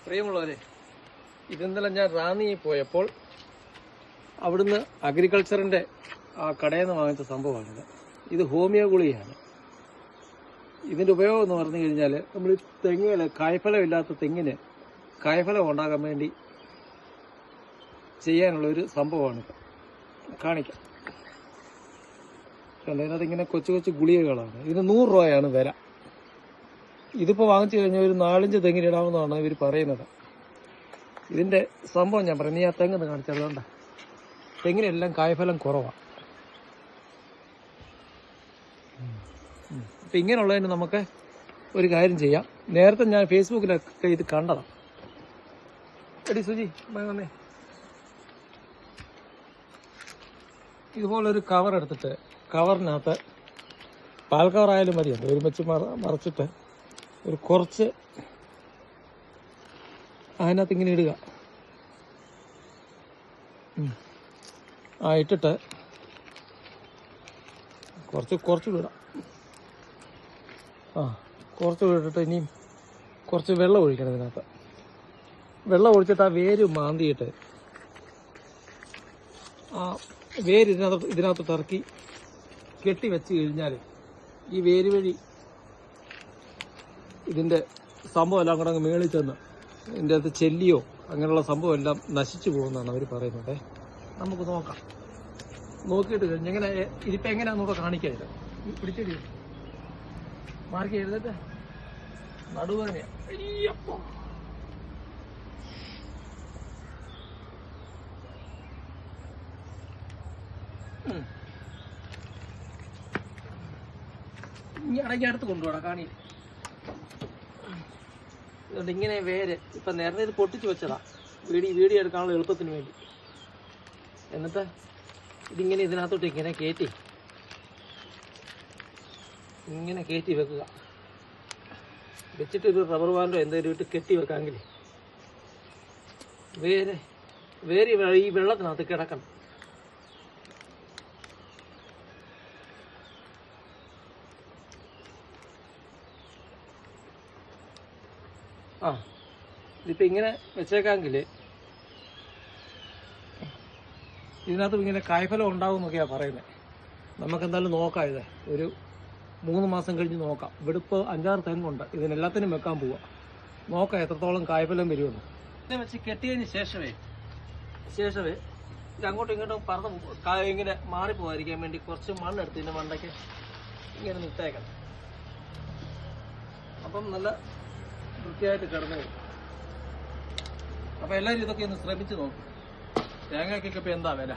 പ്രിയമുള്ളവരെ, ഇതെന്നല്ല ഞാൻ റാന്നിയിൽ പോയപ്പോൾ അവിടുന്ന് അഗ്രികൾച്ചറിൻ്റെ ആ കടയിൽ നിന്ന് വാങ്ങിച്ച സംഭവമാണിത്. ഇത് ഹോമിയോ ഗുളികയാണ്. ഇതിൻ്റെ ഉപയോഗം എന്ന് പറഞ്ഞു കഴിഞ്ഞാൽ നമ്മൾ തെങ്ങിൽ കായ്ഫലമില്ലാത്ത തെങ്ങിന് കായ്ഫലം ഉണ്ടാകാൻ വേണ്ടി ചെയ്യാനുള്ളൊരു സംഭവമാണിത്. കാണിക്കാം. അതിനകത്ത് ഇങ്ങനെ കൊച്ചു കൊച്ചു ഗുളികകളാണ്. ഇതിന് 100 രൂപയാണ് വില. ഇതിപ്പോൾ വാങ്ങിച്ചു കഴിഞ്ഞാൽ ഒരു 4-5 തെങ്ങിനിടാമെന്നാണ് ഇവർ പറയുന്നത്. ഇതിൻ്റെ സംഭവം ഞാൻ പറഞ്ഞു. നീ ആ തെങ്ങെന്ന് കാണിച്ചത് കൊണ്ട് തെങ്ങിനെല്ലാം കായ്ഫലം കുറവാണ്. അപ്പം ഇങ്ങനെയുള്ളതിന് നമുക്ക് ഒരു കാര്യം ചെയ്യാം. നേരത്തെ ഞാൻ ഫേസ്ബുക്കിലൊക്കെ ഇത് കണ്ടതാണ്. എടി സുജി വന്നേ. ഇതുപോലൊരു കവർ എടുത്തിട്ട് കവറിനകത്ത് പാൽ കവറായാലും മതിയുണ്ട് ഒരുമിച്ച് മറച്ചിട്ട് ഒരു കുറച്ച് അതിനകത്ത് ഇങ്ങനെ ഇടുക. ഇട്ടിട്ട് കുറച്ച് വിടാം. കുറച്ച് വിട്ടിട്ട് ഇനിയും കുറച്ച് വെള്ളം ഒഴിക്കണം ഇതിനകത്ത്. വെള്ളം ഒഴിച്ചിട്ട് ആ വേര് മാന്തിയിട്ട് ആ വേര് ഇതിനകത്ത് ഇറക്കി കെട്ടി വെച്ച് കഴിഞ്ഞാൽ ഈ വേര് വഴി ഇതിൻ്റെ സംഭവം എല്ലാം കൂടെ അങ്ങ് മേളിൽ ചെന്ന് ഇതിൻ്റെ അകത്ത് ചെല്ലിയോ അങ്ങനെയുള്ള സംഭവം എല്ലാം നശിച്ചു പോകുന്നതാണ് അവർ പറയുന്നത്. നമുക്ക് നോക്കാം. നോക്കിയിട്ട് കഴിഞ്ഞ് എങ്ങനെ ഇതിപ്പോൾ എങ്ങനെയാണെന്നൂടെ കാണിക്കാനില്ല. പിടിച്ചിട്ട് മാർക്ക് ചെയ്തിട്ട് നടുവേദനയാണ്. അയ്യപ്പോ ഇനി അടങ്ങി അടുത്ത് കൊണ്ടുപോടാ കാണി. അതുകൊണ്ട് ഇങ്ങനെ വേര് ഇപ്പം നേരത്തെ ഇത് പൊട്ടിച്ച് വെച്ചതാ വീഡിയോ എടുക്കാനുള്ള എളുപ്പത്തിന് വേണ്ടി. എന്നിട്ട് ഇതിങ്ങനെ ഇതിനകത്തോട്ട് ഇങ്ങനെ കയറ്റി വെക്കുക. വെച്ചിട്ടൊരു റബ്ബർ ബാൻഡോ എന്തെങ്കിലും ഇട്ട് കെട്ടി വെക്കാമെങ്കിൽ വേര് ഈ വെള്ളത്തിനകത്ത് കിടക്കണം. ഇതിപ്പോൾ ഇങ്ങനെ വെച്ചേക്കാമെങ്കിൽ ഇതിനകത്ത് ഇങ്ങനെ കായ്ഫലം ഉണ്ടാവും എന്നൊക്കെയാണ് പറയുന്നത്. നമുക്കെന്തായാലും നോക്കാം. ഇത് ഒരു 3 മാസം കഴിഞ്ഞ് നോക്കാം. ഇവിടെ ഇപ്പോൾ 5-6 തെങ്ങുണ്ട്. ഇതിനെല്ലാത്തിനും വെക്കാൻ പോവാം. നോക്കാം എത്രത്തോളം കായ്ഫലം വരുമെന്ന്. ഇതിനെ വെച്ച് കെട്ടിയതിന് ശേഷമേ ഇത് അങ്ങോട്ടും ഇങ്ങോട്ടും പറന്ന് ഇങ്ങനെ മാറിപ്പോകാതിരിക്കാൻ വേണ്ടി കുറച്ച് മണ്ണെടുത്ത് ഇതിൻ്റെ മണ്ടയ്ക്ക് ഇങ്ങനെ നിട്ടേക്കണം. അപ്പം നല്ല വൃത്തിയായിട്ട് കിടന്നു വരും. അപ്പോൾ എല്ലാവരും ഇതൊക്കെ ഒന്ന് ശ്രമിച്ച് നോക്കും. തേങ്ങയ്ക്കൊക്കെ ഇപ്പോൾ എന്താ വില?